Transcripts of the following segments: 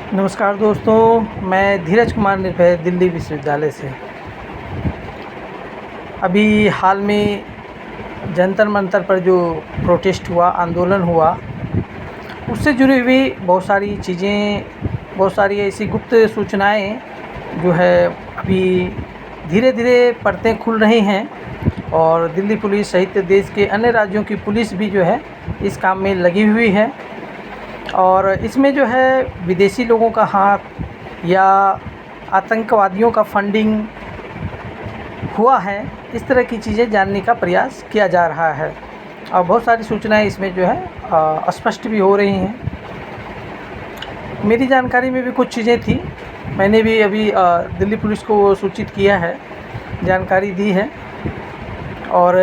नमस्कार दोस्तों, मैं धीरज कुमार निर्भय दिल्ली विश्वविद्यालय से। अभी हाल में जंतर मंतर पर जो प्रोटेस्ट हुआ, आंदोलन हुआ, उससे जुड़ी हुई बहुत सारी चीज़ें, बहुत सारी ऐसी गुप्त सूचनाएं जो है अभी धीरे धीरे परतें खुल रही हैं। और दिल्ली पुलिस सहित देश के अन्य राज्यों की पुलिस भी जो है इस काम में लगी हुई है। और इसमें जो है विदेशी लोगों का हाथ या आतंकवादियों का फंडिंग हुआ है, इस तरह की चीज़ें जानने का प्रयास किया जा रहा है। और बहुत सारी सूचनाएं इसमें जो है स्पष्ट भी हो रही हैं। मेरी जानकारी में भी कुछ चीज़ें थी, मैंने भी अभी दिल्ली पुलिस को सूचित किया है, जानकारी दी है। और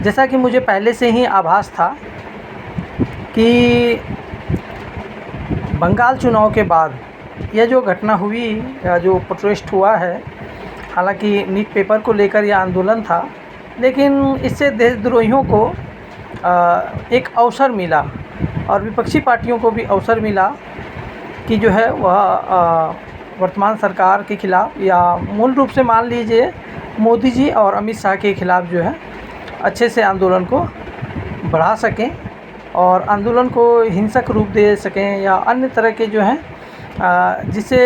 जैसा कि मुझे पहले से ही आभास था कि बंगाल चुनाव के बाद यह जो घटना हुई या जो प्रोटेस्ट हुआ है, हालांकि नीट पेपर को लेकर यह आंदोलन था, लेकिन इससे देशद्रोहियों को एक अवसर मिला और विपक्षी पार्टियों को भी अवसर मिला कि जो है वह वर्तमान सरकार के ख़िलाफ़ या मूल रूप से मान लीजिए मोदी जी और अमित शाह के ख़िलाफ़ जो है अच्छे से आंदोलन को बढ़ा सकें और आंदोलन को हिंसक रूप दे सकें या अन्य तरह के जो हैं जिससे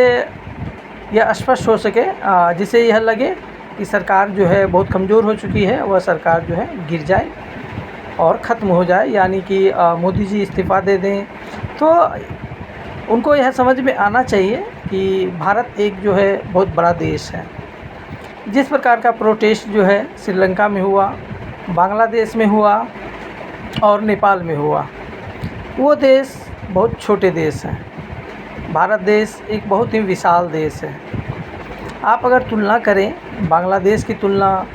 यह स्पष्ट हो सके, जिससे यह लगे कि सरकार जो है बहुत कमज़ोर हो चुकी है, वह सरकार जो है गिर जाए और ख़त्म हो जाए, यानी कि मोदी जी इस्तीफ़ा दे दें। तो उनको यह समझ में आना चाहिए कि भारत एक जो है बहुत बड़ा देश है। जिस प्रकार का प्रोटेस्ट जो है श्रीलंका में हुआ, बांग्लादेश में हुआ और नेपाल में हुआ, वो देश बहुत छोटे देश हैं। भारत देश एक बहुत ही विशाल देश है। आप अगर तुलना करें, बांग्लादेश की तुलना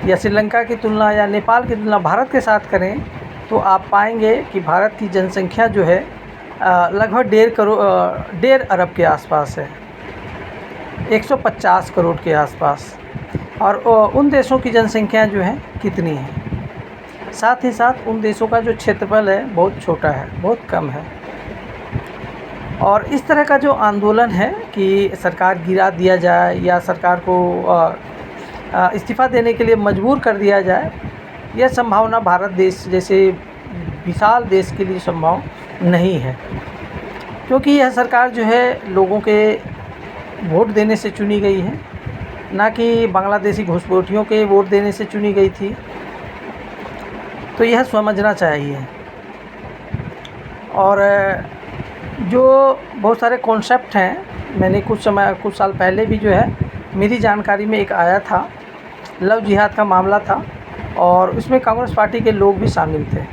या श्रीलंका की तुलना या नेपाल की तुलना भारत के साथ करें, तो आप पाएंगे कि भारत की जनसंख्या जो है लगभग 1.5 अरब के आसपास है, 150 करोड़ के आसपास। और उन देशों की जनसंख्या जो है कितनी है, साथ ही साथ उन देशों का जो क्षेत्रफल है बहुत छोटा है, बहुत कम है। और इस तरह का जो आंदोलन है कि सरकार गिरा दिया जाए या सरकार को इस्तीफ़ा देने के लिए मजबूर कर दिया जाए, यह संभावना भारत देश जैसे विशाल देश के लिए संभव नहीं है, क्योंकि यह सरकार जो है लोगों के वोट देने से चुनी गई है, ना कि बांग्लादेशी घुसपैठियों के वोट देने से चुनी गई थी। तो यह समझना चाहिए। और जो बहुत सारे कॉन्सेप्ट हैं, मैंने कुछ साल पहले भी जो है मेरी जानकारी में एक आया था, लव जिहाद का मामला था और उसमें कांग्रेस पार्टी के लोग भी शामिल थे।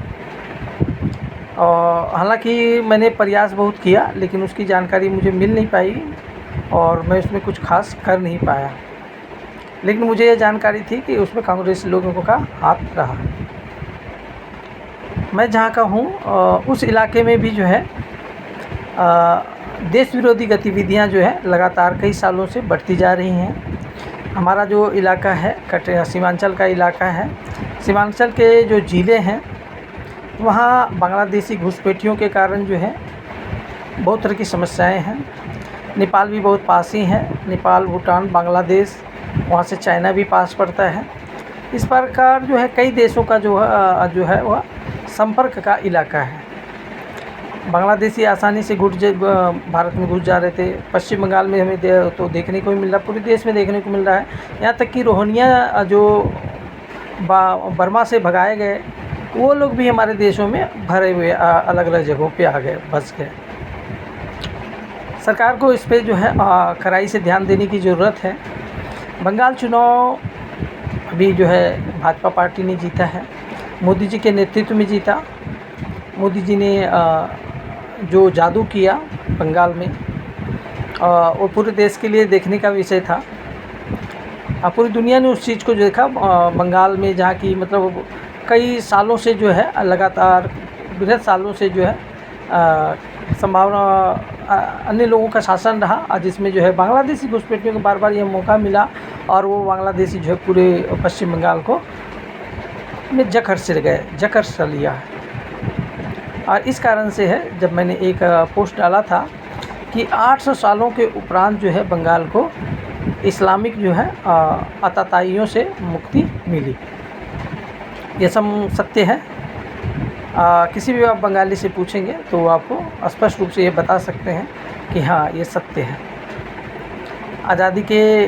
और हालांकि मैंने प्रयास बहुत किया, लेकिन उसकी जानकारी मुझे मिल नहीं पाई और मैं उसमें कुछ खास कर नहीं पाया। लेकिन मुझे ये जानकारी थी कि उसमें कांग्रेस लोगों का हाथ रहा। मैं जहाँ का हूँ उस इलाके में भी जो है देश विरोधी गतिविधियाँ जो है लगातार कई सालों से बढ़ती जा रही हैं। हमारा जो इलाका है सीमांचल का इलाका है, सीमांचल के जो ज़िले हैं वहाँ बांग्लादेशी घुसपैठियों के कारण जो है बहुत तरह की समस्याएं हैं। नेपाल भी बहुत पास ही है, नेपाल, भूटान, बांग्लादेश, वहाँ से चाइना भी पास पड़ता है। इस प्रकार जो है कई देशों का जो है वह संपर्क का इलाका है। बांग्लादेशी आसानी से भारत में घुस जा रहे थे। पश्चिम बंगाल में हमें तो देखने को ही मिल रहा, पूरे देश में देखने को मिल रहा है। यहाँ तक कि रोहिंग्या जो बर्मा से भगाए गए, वो लोग भी हमारे देशों में भरे हुए अलग अलग जगहों पे आ गए, बस गए। सरकार को इस पे जो है कड़ाई से ध्यान देने की ज़रूरत है। बंगाल चुनाव अभी जो है भाजपा पार्टी ने जीता है, मोदी जी के नेतृत्व में जीता। मोदी जी ने जो जादू किया बंगाल में, वो पूरे देश के लिए देखने का विषय था। पूरी दुनिया ने उस चीज़ को देखा बंगाल में, जहाँ की मतलब कई सालों से जो है लगातार बृहद सालों से जो है संभावना अन्य लोगों का शासन रहा, जिसमें जो है बांग्लादेशी घुसपैठियों को बार बार यह मौका मिला और वो बांग्लादेशी जो है पूरे पश्चिम बंगाल को में जकड़ से लिया। और इस कारण से है, जब मैंने एक पोस्ट डाला था कि 800 सालों के उपरांत जो है बंगाल को इस्लामिक जो है आतताइयों से मुक्ति मिली। ये सब सत्य है। किसी भी आप बंगाली से पूछेंगे तो वो आपको स्पष्ट रूप से ये बता सकते हैं कि हाँ, ये सत्य है। आज़ादी के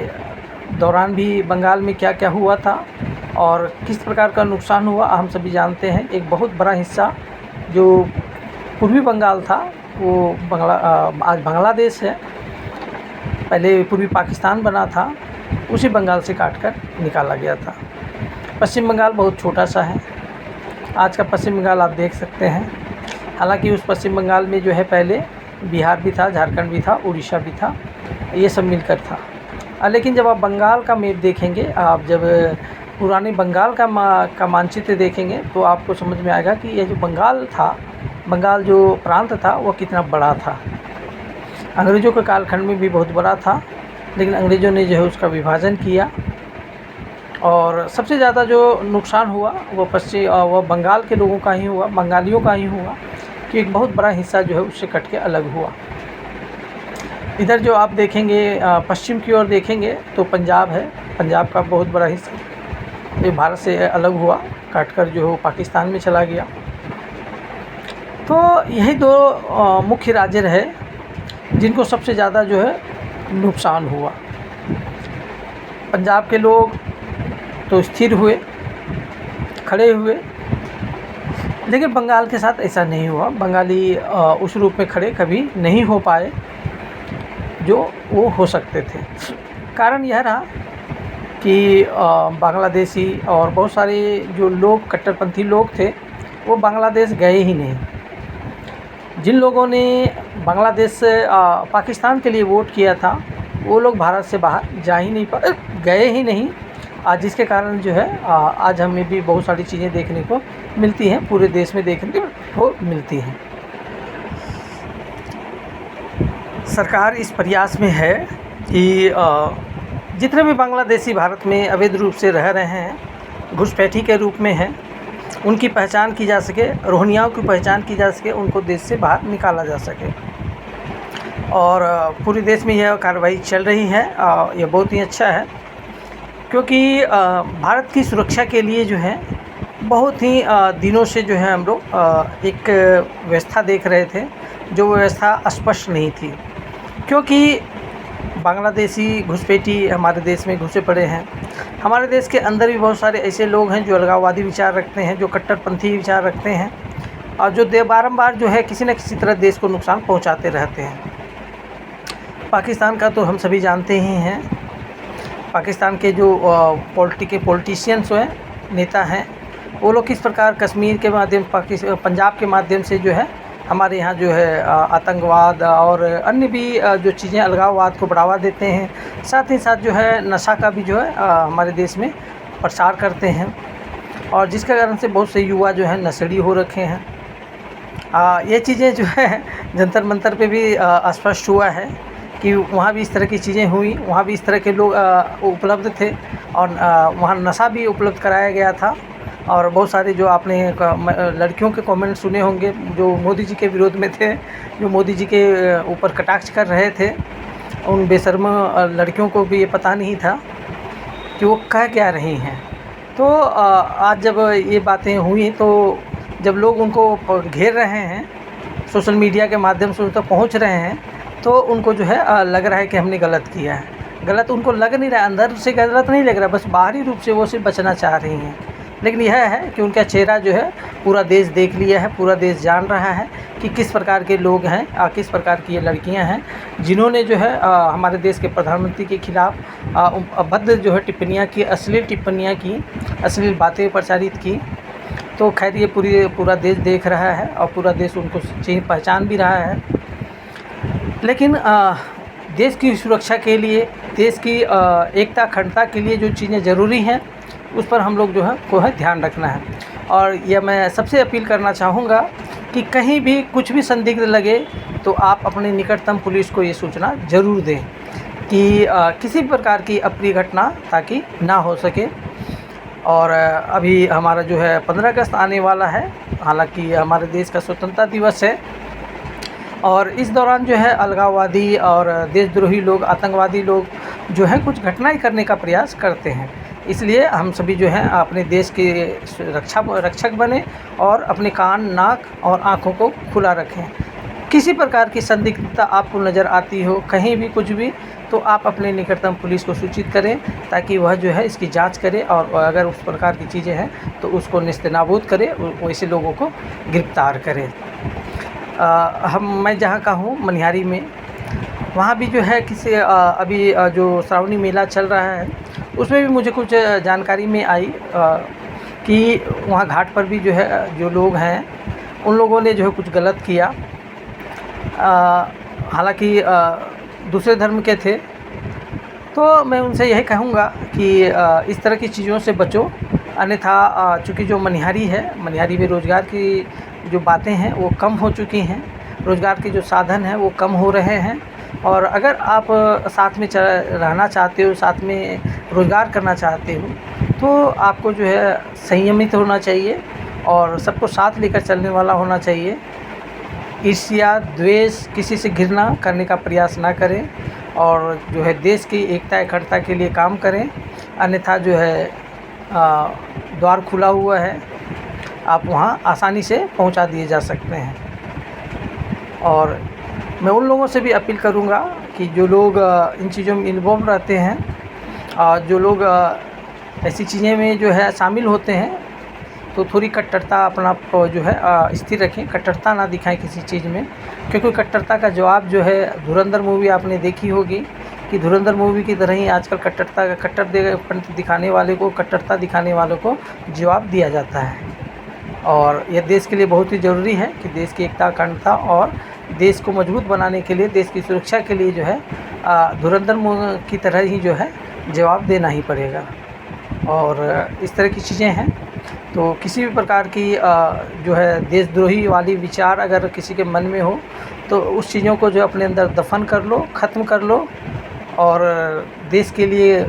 दौरान भी बंगाल में क्या क्या हुआ था और किस प्रकार का नुकसान हुआ हम सभी जानते हैं। एक बहुत बड़ा हिस्सा जो पूर्वी बंगाल था वो आज बांग्लादेश है। पहले पूर्वी पाकिस्तान बना था, उसी बंगाल से काटकर निकाला गया था। पश्चिम बंगाल बहुत छोटा सा है। आज का पश्चिम बंगाल आप देख सकते हैं। हालांकि उस पश्चिम बंगाल में जो है पहले बिहार भी था, झारखंड भी था, उड़ीसा भी था, ये सब मिलकर था। लेकिन जब आप बंगाल का मैप देखेंगे, आप जब पुराने बंगाल का मानचित्र देखेंगे तो आपको समझ में आएगा कि ये जो बंगाल था, बंगाल जो प्रांत था वो कितना बड़ा था। अंग्रेज़ों के कालखंड में भी बहुत बड़ा था, लेकिन अंग्रेज़ों ने जो है उसका विभाजन किया और सबसे ज़्यादा जो नुकसान हुआ वो बंगाल के लोगों का ही हुआ, बंगालियों का ही हुआ कि एक बहुत बड़ा हिस्सा जो है उससे कट के अलग हुआ। इधर जो आप देखेंगे पश्चिम की ओर देखेंगे तो पंजाब है। पंजाब का बहुत बड़ा हिस्सा ये भारत से अलग हुआ, काटकर जो है पाकिस्तान में चला गया। तो यही दो मुख्य राज्य रहे जिनको सबसे ज़्यादा जो है नुकसान हुआ। पंजाब के लोग तो स्थिर हुए, खड़े हुए, लेकिन बंगाल के साथ ऐसा नहीं हुआ। बंगाली उस रूप में खड़े कभी नहीं हो पाए जो वो हो सकते थे। कारण यह रहा कि बांग्लादेशी और बहुत सारे जो लोग कट्टरपंथी लोग थे वो बांग्लादेश गए ही नहीं। जिन लोगों ने बांग्लादेश से पाकिस्तान के लिए वोट किया था वो लोग भारत से बाहर जा ही नहीं पाए, गए ही नहीं। जिसके कारण जो है आज हमें भी बहुत सारी चीज़ें देखने को मिलती हैं, पूरे देश में देखने को मिलती हैं। सरकार इस प्रयास में है कि जितने भी बांग्लादेशी भारत में अवैध रूप से रह रहे हैं, घुसपैठी के रूप में हैं, उनकी पहचान की जा सके, रोहिंग्याओं की पहचान की जा सके, उनको देश से बाहर निकाला जा सके। और पूरे देश में यह कार्रवाई चल रही है। यह बहुत ही अच्छा है क्योंकि भारत की सुरक्षा के लिए जो है बहुत ही दिनों से जो है हम लोग एक व्यवस्था देख रहे थे, जो व्यवस्था स्पष्ट नहीं थी। क्योंकि बांग्लादेशी घुसपैठी हमारे देश में घुसे पड़े हैं। हमारे देश के अंदर भी बहुत सारे ऐसे लोग हैं जो अलगाववादी विचार रखते हैं, जो कट्टरपंथी विचार रखते हैं और जो बारंबार जो है किसी न किसी तरह देश को नुकसान पहुंचाते रहते हैं। पाकिस्तान का तो हम सभी जानते ही हैं। पाकिस्तान के जो पॉलिटिशियंस हैं, नेता हैं, वो लोग किस प्रकार कश्मीर के माध्यम, पंजाब के माध्यम से जो है हमारे यहाँ जो है आतंकवाद और अन्य भी जो चीज़ें अलगाववाद को बढ़ावा देते हैं। साथ ही साथ जो है नशा का भी जो है हमारे देश में प्रसार करते हैं और जिसके कारण से बहुत से युवा जो है नशेड़ी हो रखे हैं। ये चीज़ें जो है जंतर मंतर पे भी स्पष्ट हुआ है कि वहाँ भी इस तरह की चीज़ें हुई, वहाँ भी इस तरह के लोग उपलब्ध थे और वहाँ नशा भी उपलब्ध कराया गया था। और बहुत सारे जो आपने लड़कियों के कमेंट सुने होंगे जो मोदी जी के विरोध में थे, जो मोदी जी के ऊपर कटाक्ष कर रहे थे, उन बेशर्म लड़कियों को भी ये पता नहीं था कि वो कह क्या रही हैं। तो आज जब ये बातें हुई तो जब लोग उनको घेर रहे हैं, सोशल मीडिया के माध्यम से उन तक पहुँच रहे हैं, तो उनको जो है लग रहा है कि हमने गलत किया है। गलत उनको लग नहीं रहा, अंदर से गलत नहीं लग रहा, बस बाहरी रूप से वो सिर्फ बचना चाह रही हैं। लेकिन यह है कि उनका चेहरा जो है पूरा देश देख लिया है, पूरा देश जान रहा है कि किस प्रकार के लोग हैं, किस प्रकार की ये लड़कियां हैं जिन्होंने जो है हमारे देश के प्रधानमंत्री के खिलाफ़ अभद्र जो है टिप्पणियां की, अश्लील टिप्पणियां की, अश्लील बातें प्रचारित की। तो खैर ये पूरा देश देख रहा है और पूरा देश उनको पहचान भी रहा है। लेकिन देश की सुरक्षा के लिए, देश की एकता अखंडता के लिए जो चीज़ें ज़रूरी हैं उस पर हम लोग जो है को है ध्यान रखना है। और यह मैं सबसे अपील करना चाहूँगा कि कहीं भी कुछ भी संदिग्ध लगे तो आप अपने निकटतम पुलिस को ये सूचना ज़रूर दें कि किसी भी प्रकार की अप्रिय घटना ताकि ना हो सके। और अभी हमारा जो है 15 अगस्त आने वाला है। हालांकि हमारे देश का स्वतंत्रता दिवस है, और इस दौरान जो है अलगाववादी और देशद्रोही लोग, आतंकवादी लोग जो हैं कुछ घटनाएं करने का प्रयास करते हैं। इसलिए हम सभी जो हैं अपने देश के रक्षक बने और अपने कान, नाक और आँखों को खुला रखें। किसी प्रकार की संदिग्धता आपको नज़र आती हो कहीं भी कुछ भी, तो आप अपने निकटतम पुलिस को सूचित करें ताकि वह जो है इसकी जांच करे और अगर उस प्रकार की चीज़ें हैं तो उसको नेस्तनाबूद करे, वैसे लोगों को गिरफ्तार करे। मैं जहाँ का हूँ मनिहारी में, वहाँ भी जो है अभी जो श्रावणी मेला चल रहा है उसमें भी मुझे कुछ जानकारी में आई कि वहाँ घाट पर भी जो है जो लोग हैं उन लोगों ने जो है कुछ गलत किया। हालांकि दूसरे धर्म के थे, तो मैं उनसे यही कहूँगा कि इस तरह की चीज़ों से बचो। अन्यथा चूँकि जो मनिहारी है, मनिहारी में रोज़गार की जो बातें हैं वो कम हो चुकी हैं, रोज़गार के जो साधन हैं वो कम हो रहे हैं। और अगर आप साथ में रहना चाहते हो, साथ में रोज़गार करना चाहते हो, तो आपको जो है संयमित होना चाहिए और सबको साथ लेकर चलने वाला होना चाहिए। ईर्ष्या, द्वेष, किसी से घृणा करने का प्रयास ना करें और जो है देश की एकता अखंडता के लिए काम करें। अन्यथा जो है द्वार खुला हुआ है, आप वहाँ आसानी से पहुँचा दिए जा सकते हैं। और मैं उन लोगों से भी अपील करूँगा कि जो लोग इन चीज़ों में इन्वॉल्व रहते हैं, जो लोग ऐसी चीज़ें में जो है शामिल होते हैं, तो थोड़ी कट्टरता अपना जो है स्थिर रखें, कट्टरता ना दिखाएं किसी चीज़ में, क्योंकि कट्टरता का जवाब जो है धुरंधर मूवी आपने देखी होगी कि धुरंधर मूवी की तरह ही आजकल कट्टरपंथ दिखाने वाले को, कट्टरता दिखाने वालों को जवाब दिया जाता है। और यह देश के लिए बहुत ही ज़रूरी है कि देश की एकता अखंडता और देश को मजबूत बनाने के लिए, देश की सुरक्षा के लिए जो है धुरंधर की तरह ही जो है जवाब देना ही पड़ेगा। और इस तरह की चीज़ें हैं, तो किसी भी प्रकार की जो है देशद्रोही वाली विचार अगर किसी के मन में हो तो उस चीज़ों को जो अपने अंदर दफन कर लो, ख़त्म कर लो और देश के लिए,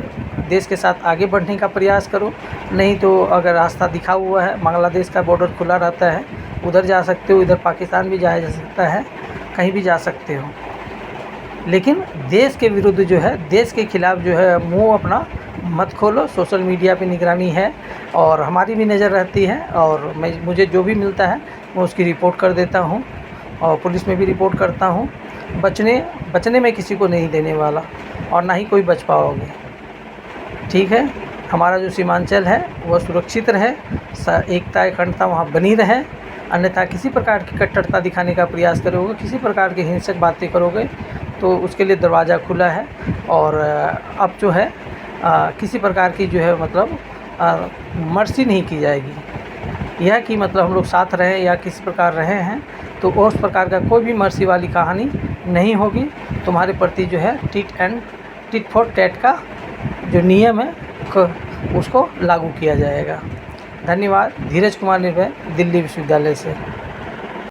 देश के साथ आगे बढ़ने का प्रयास करो। नहीं तो अगर रास्ता दिखा हुआ है, बांग्लादेश का बॉर्डर खुला रहता है, उधर जा सकते हो, इधर पाकिस्तान भी जाया जा सकता है, कहीं भी जा सकते हो। लेकिन देश के विरुद्ध जो है, देश के खिलाफ़ जो है मुँह अपना मत खोलो। सोशल मीडिया पे निगरानी है और हमारी भी नज़र रहती है और मुझे जो भी मिलता है मैं उसकी रिपोर्ट कर देता हूँ और पुलिस में भी रिपोर्ट करता हूँ। बचने में किसी को नहीं देने वाला और ना ही कोई बच पाओगे। ठीक है, हमारा जो सीमांचल है वह सुरक्षित रहे, एकता अखंडता वहाँ बनी रहे। अन्यथा किसी प्रकार की कट्टरता दिखाने का प्रयास करोगे, किसी प्रकार की हिंसक बातें करोगे तो उसके लिए दरवाज़ा खुला है। और अब जो है किसी प्रकार की जो है मतलब मर्सी नहीं की जाएगी। यह कि मतलब हम लोग साथ रहें या किसी प्रकार रहे हैं तो उस प्रकार का कोई भी मर्सी वाली कहानी नहीं होगी। तुम्हारे प्रति जो है टिट फॉर टैट का जो नियम है उसको लागू किया जाएगा। धन्यवाद। धीरज कुमार निर्भय, दिल्ली विश्वविद्यालय से।